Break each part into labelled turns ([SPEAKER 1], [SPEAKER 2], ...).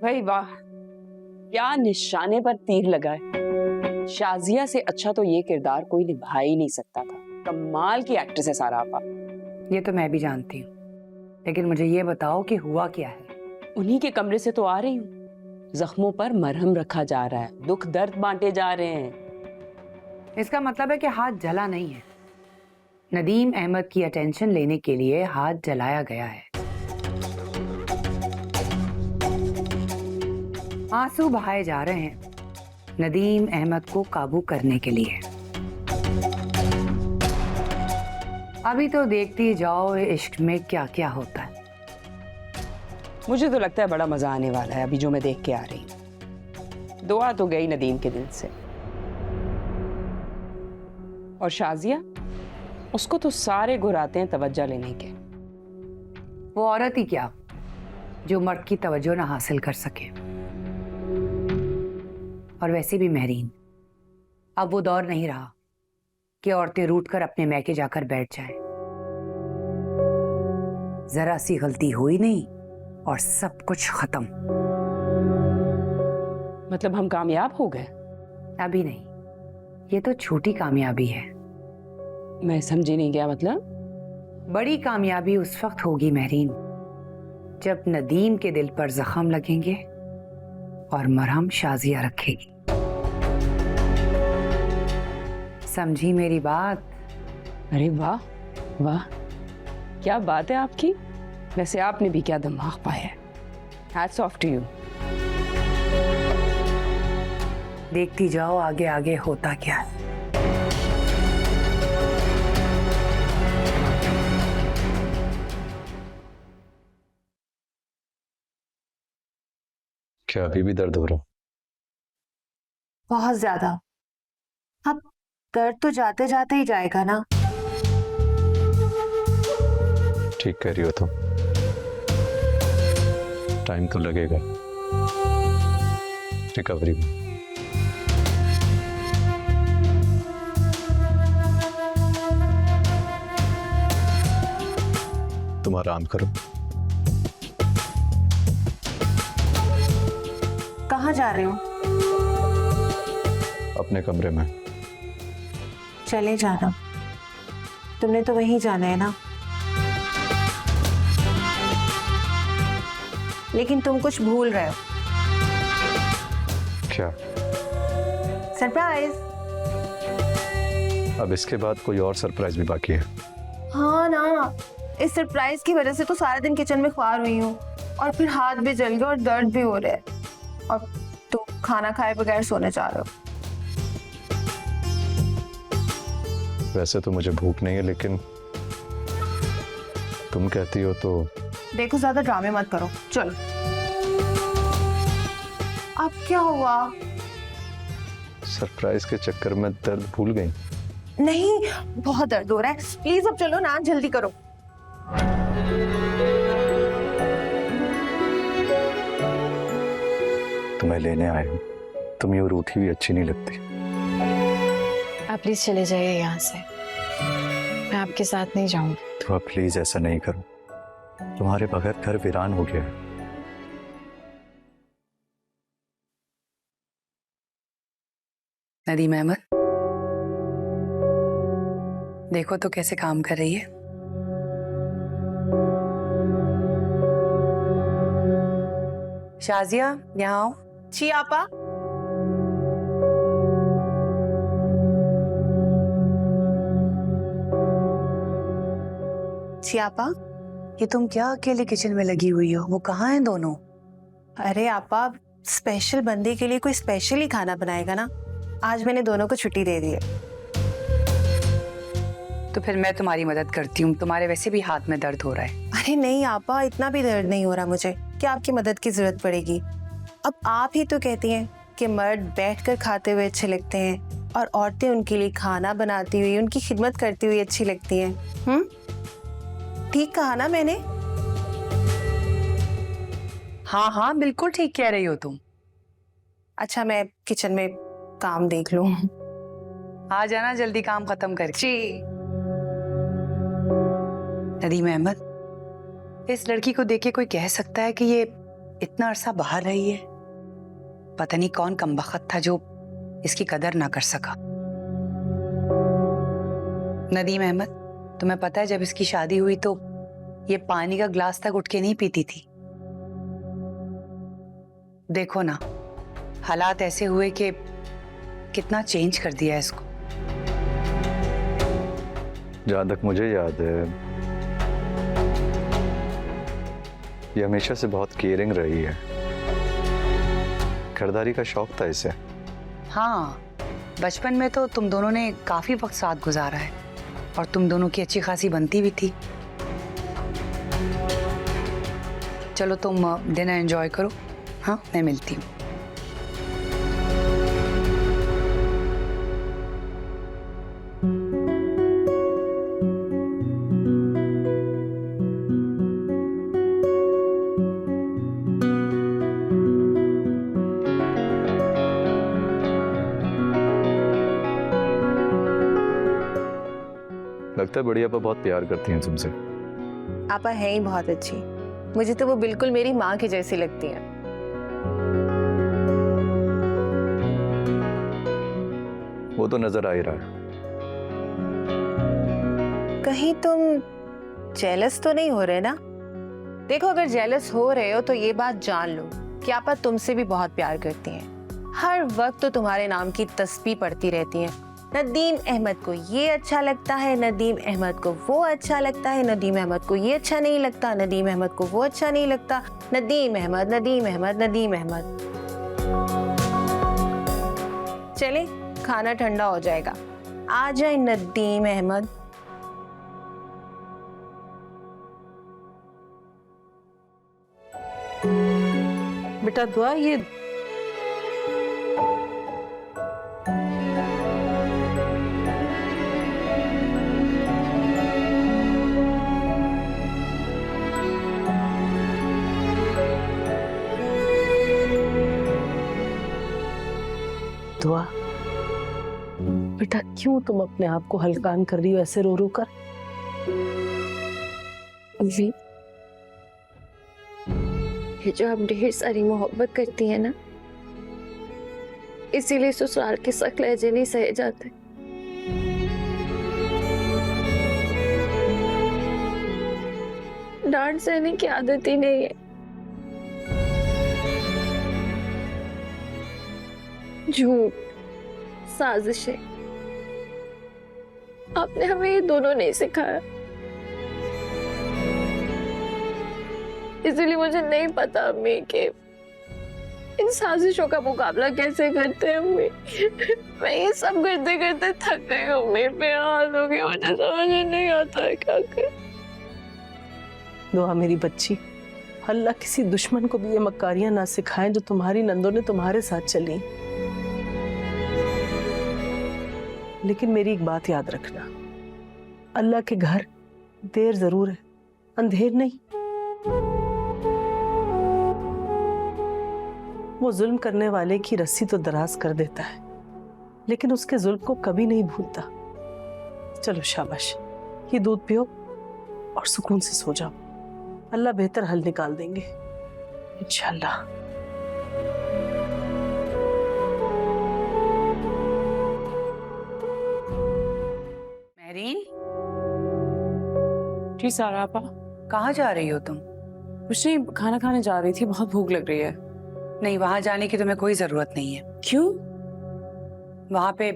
[SPEAKER 1] भाई वाह, क्या निशाने पर तीर लगा है। शाजिया से अच्छा तो ये किरदार कोई निभा ही नहीं सकता था। कमाल की एक्ट्रेस है सारा आपा।
[SPEAKER 2] ये तो मैं भी जानती हूँ, लेकिन मुझे ये बताओ कि हुआ क्या है।
[SPEAKER 1] उन्हीं के कमरे से तो आ रही हूँ। जख्मों पर मरहम रखा जा रहा है, दुख दर्द बांटे जा रहे हैं।
[SPEAKER 2] इसका मतलब है कि हाथ जला नहीं है। नदीम अहमद की अटेंशन लेने के लिए हाथ जलाया गया है। आंसू बहाए जा रहे हैं नदीम अहमद को काबू करने के लिए। अभी तो देखती जाओ इश्क में क्या क्या होता है।
[SPEAKER 1] मुझे तो लगता है बड़ा मजा आने वाला है अभी जो मैं देख के आ रही हूँ। दुआ तो गई नदीम के दिल से। और शाजिया, उसको तो सारे घुराते हैं तवज्जो लेने के।
[SPEAKER 2] वो औरत ही क्या जो मर्द की तवज्जो ना हासिल कर सके। और वैसे भी महरीन, अब वो दौर नहीं रहा कि औरतें रूठ कर अपने मैके जाकर बैठ जाएं। जरा सी गलती हुई नहीं और सब कुछ खत्म।
[SPEAKER 1] मतलब हम कामयाब हो गए?
[SPEAKER 2] अभी नहीं, ये तो छोटी कामयाबी है।
[SPEAKER 1] मैं समझी नहीं, क्या मतलब?
[SPEAKER 2] बड़ी कामयाबी उस वक्त होगी महरीन जब नदीम के दिल पर जख्म लगेंगे और मरहम शाजिया रखेगी। समझी मेरी बात?
[SPEAKER 1] अरे वाह वाह, क्या बात है आपकी। वैसे आपने भी क्या दिमाग पाया है। Hats off to you.
[SPEAKER 2] देखती जाओ आगे आगे होता क्या है।
[SPEAKER 3] क्या अभी भी दर्द हो रहा?
[SPEAKER 4] बहुत ज्यादा। अब दर्द तो जाते जाते ही जाएगा ना।
[SPEAKER 3] ठीक कह रही हो तुम, टाइम तो लगेगा रिकवरी में। तुम आराम करो।
[SPEAKER 4] कहाँ जा रहे हो?
[SPEAKER 3] अपने कमरे में।
[SPEAKER 4] चले जाना, तुमने तो वहीं जाना है ना। लेकिन तुम कुछ भूल रहे हो।
[SPEAKER 3] क्या?
[SPEAKER 4] सरप्राइज।
[SPEAKER 3] अब इसके बाद कोई और सरप्राइज भी बाकी है?
[SPEAKER 4] हाँ ना, इस सरप्राइज की वजह से तो सारा दिन किचन में ख्वार हुई हूँ और फिर हाथ भी जल गए और दर्द भी हो रहा है। और तुम खाना खाए बगैर सोने जा रहे हो।
[SPEAKER 3] वैसे तो मुझे भूख नहीं है, लेकिन तुम कहती हो तो।
[SPEAKER 4] देखो ज्यादा ड्रामे मत करो, चलो। अब क्या हुआ?
[SPEAKER 3] सरप्राइज के चक्कर में दर्द भूल गई?
[SPEAKER 4] नहीं, बहुत दर्द हो रहा है। प्लीज अब चलो ना, जल्दी करो।
[SPEAKER 3] तुम्हें लेने आए हूँ। तुम यूं रूठी हुई अच्छी नहीं लगती।
[SPEAKER 5] आप प्लीज चले जाइए यहाँ से, मैं आपके साथ नहीं जाऊंगी।
[SPEAKER 3] तो अब प्लीज ऐसा नहीं करो, तुम्हारे बगैर घर वीरान हो गया है।
[SPEAKER 2] नदीम अहमद, देखो तो कैसे काम कर रही है। शाजिया, यहाँ आओ।
[SPEAKER 4] जी आपा। जी आपा।
[SPEAKER 2] ये तुम क्या अकेले किचन में लगी हुई हो? वो कहाँ हैं दोनों?
[SPEAKER 4] अरे आपा, स्पेशल बंदे के लिए कोई स्पेशल ही खाना बनाएगा ना। आज मैंने दोनों को छुट्टी दे दी है।
[SPEAKER 2] तो फिर मैं तुम्हारी मदद करती हूँ, तुम्हारे वैसे भी हाथ में दर्द हो रहा है।
[SPEAKER 4] अरे नहीं आपा, इतना भी दर्द नहीं हो रहा मुझे कि आपकी मदद की जरूरत पड़ेगी। अब आप ही तो कहती हैं कि मर्द बैठकर खाते हुए अच्छे लगते हैं और औरतें उनके लिए खाना बनाती हुई, उनकी खिदमत करती हुई अच्छी लगती हैं। ठीक कहा ना मैंने?
[SPEAKER 2] हाँ हाँ, बिल्कुल ठीक कह रही हो तुम।
[SPEAKER 4] अच्छा, मैं किचन में काम देख लूं।
[SPEAKER 2] आ जाना जल्दी काम खत्म करके।
[SPEAKER 4] जी।
[SPEAKER 2] नदीम अहमद, इस लड़की को देख के कोई कह सकता है कि ये इतना अरसा बाहर रही है, पता नहीं कौन कमबख्त था जो इसकी कदर ना कर सका। नदीम अहमद, तुम्हें पता है जब इसकी शादी हुई तो ये पानी का ग्लास तक उठ के नहीं पीती थी। देखो ना, हालात ऐसे हुए कि कितना चेंज कर दिया इसको।
[SPEAKER 3] जहाँ तक मुझे याद है ये हमेशा से बहुत केयरिंग रही है। खरीदारी का शौक था इसे।
[SPEAKER 2] हाँ, बचपन में तो तुम दोनों ने काफी वक्त साथ गुजारा है और तुम दोनों की अच्छी खासी बनती भी थी। चलो तुम डिनर एंजॉय करो, हाँ मैं मिलती हूँ।
[SPEAKER 3] लगता है बड़ी आपा बहुत प्यार करती हैं तुमसे।
[SPEAKER 4] आपा है ही बहुत अच्छी, मुझे तो वो बिल्कुल मेरी माँ की जैसी लगती हैं।
[SPEAKER 3] वो तो नजर आ ही रहा है।
[SPEAKER 4] कहीं तुम जेलस तो नहीं हो रहे ना? देखो, अगर जेलस हो रहे हो तो ये बात जान लो कि आपा तुमसे भी बहुत प्यार करती हैं। हर वक्त तो तुम्हारे नाम की तस्बीह पढ़ती रहती हैं। नदीम अहमद को ये अच्छा लगता है, नदीम अहमद को वो अच्छा लगता है, नदीम अहमद को ये अच्छा नहीं लगता, नदीम अहमद को वो अच्छा नहीं लगता, नदीम अहमद, नदीम अहमद, नदीम अहमद। चले, खाना ठंडा हो जाएगा, आ जाए नदीम अहमद।
[SPEAKER 6] बेटा दुआ, ये दुआ, बेटा क्यों तुम अपने आप को हल्कान कर रही हो ऐसे रो रो कर?
[SPEAKER 5] अम्मी, ये जो आप ढेर सारी मोहब्बत करती है ना, इसीलिए ससुराल के सख्त लहजे नहीं सहे जाते। डांट सहने की आदत ही नहीं है। झूठ, साजिशें, आपने हमें ये दोनों नहीं सिखाया, इसलिए मुझे नहीं पता अम्मी कि इन साजिशों का मुकाबला कैसे करते हैं अम्मी। मैं ये सब करते करते थक गई हूँ, मेरे पे हाल हो गया, मुझे समझ नहीं आता है क्या करें।
[SPEAKER 6] दुआ मेरी बच्ची, अल्लाह किसी दुश्मन को भी ये मक्कारियां ना सिखाएं जो तुम्हारी नंदों ने तुम्हारे साथ चली। लेकिन मेरी एक बात याद रखना, अल्लाह के घर देर जरूर है, अंधेर नहीं। वो जुल्म करने वाले की रस्सी तो दराज कर देता है, लेकिन उसके जुल्म को कभी नहीं भूलता। चलो शाबाश, ये दूध पियो और सुकून से सो जाओ। अल्लाह बेहतर हल निकाल देंगे इंशाअल्लाह।
[SPEAKER 2] महरीन,
[SPEAKER 1] जी सारा आपा।
[SPEAKER 2] कहाँ जा रही हो तुम?
[SPEAKER 1] कुछ नहीं, खाना खाने जा रही थी, बहुत भूख लग रही है।
[SPEAKER 2] नहीं, वहां जाने की तुम्हें कोई जरूरत नहीं है।
[SPEAKER 1] क्यों?
[SPEAKER 2] वहां पे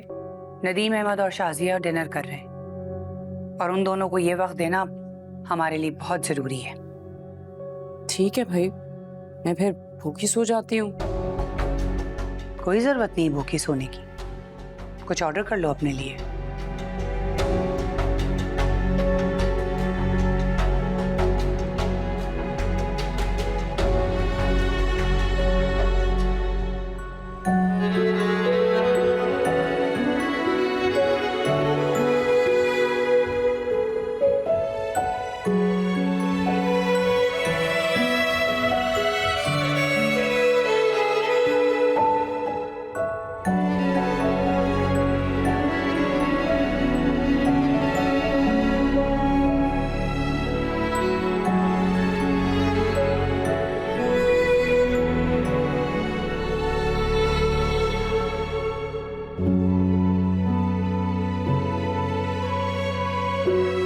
[SPEAKER 2] नदीम अहमद और शाजिया डिनर कर रहे हैं और उन दोनों को ये वक्त देना हमारे लिए बहुत जरूरी है।
[SPEAKER 1] ठीक है भाई, मैं फिर भूखी सो जाती हूँ।
[SPEAKER 2] कोई जरूरत नहीं भूखी सोने की, कुछ ऑर्डर कर लो अपने लिए।
[SPEAKER 1] है।